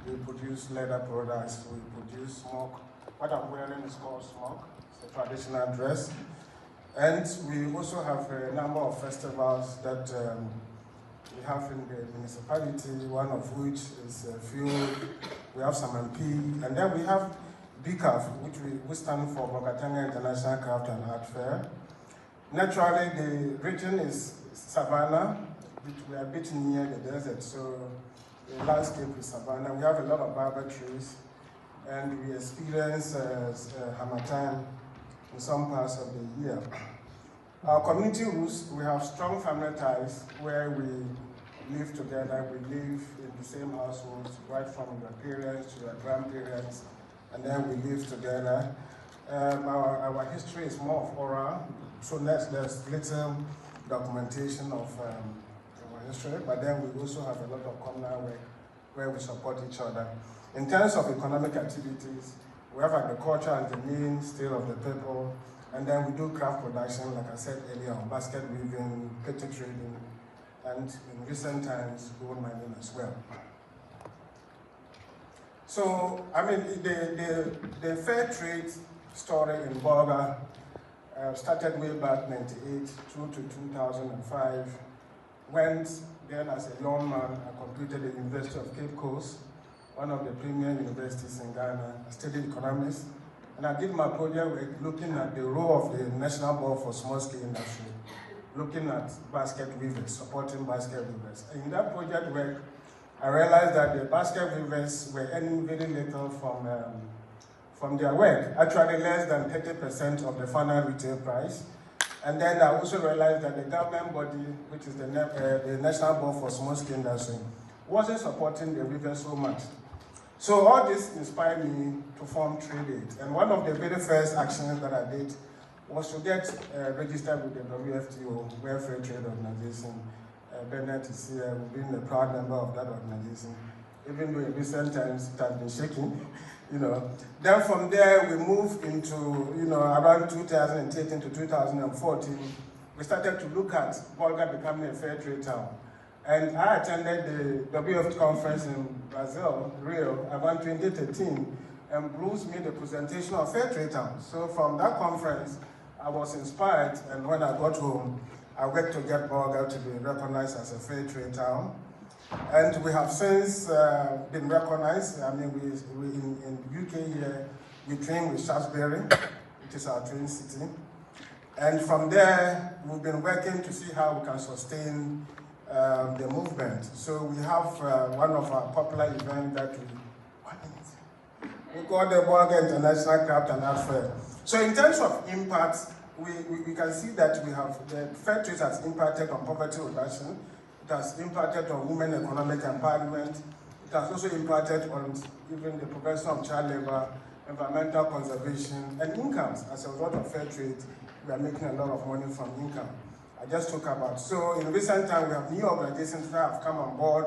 We produce leather products, we produce smoke. What I'm wearing is called smoke. It's a traditional dress. And we also have a number of festivals that we have in the municipality, one of which is fuel. We have some MP, and then we have BCAF, which we stand for Bolgatanga International Craft and Art Fair. Naturally, the region is savanna. We are a bit near the desert, so the landscape is savanna. We have a lot of barber trees, and we experience harmattan in some parts of the year. Our community roots, we have strong family ties where we live together. We live in the same households, right from your parents to your grandparents, and then we live together. Our history is more of oral, so there's little documentation of our history, but then we also have a lot of communal work where we support each other. In terms of economic activities, we have agriculture and the main steel of the people, and then we do craft production, like I said earlier, on basket weaving, petty trading, and in recent times, gold mining as well. So, I mean, the fair trade story in Bolga started way back 98 through to 2005. Went then as a young man, I completed the University of Cape Coast, one of the premier universities in Ghana. I studied economics, and I did my project work looking at the role of the National Board for Small-Scale Industry, looking at basket weavers, supporting basket weavers. And in that project work, I realized that the basket weavers were earning very little from their work, actually less than 30% of the final retail price. And then I also realized that the government body, which is the National Board for Small-Scale Industry, wasn't supporting the weavers so much. So all this inspired me to form Trade Aid. And one of the very first actions that I did was to get registered with the WFTO, World Free Trade Organization. Bennett is here, we've been a proud member of that organization, even though in recent times it has been shaking, you know. Then from there we moved into, around 2013 to 2014, we started to look at Bolga becoming a fair trade town. And I attended the WFT conference in Brazil, Rio, around 2013, and Bruce made a presentation of fair trade town. So from that conference, I was inspired, and when I got home, I worked to get Bolga to be recognized as a fair trade town. And we have since been recognized. I mean, we in the UK here, we train with Shaftesbury, which is our train city. And from there, we've been working to see how we can sustain the movement. So we have one of our popular events that we call the Bolga International Craft and Art Fair. So in terms of impact, we can see that we have the fair trade has impacted on poverty reduction, it has impacted on women economic empowerment, it has also impacted on even the prevention of child labor, environmental conservation, and incomes. As a result of fair trade, we are making a lot of money from income. I just talked about. So in recent time, we have new organizations that have come on board.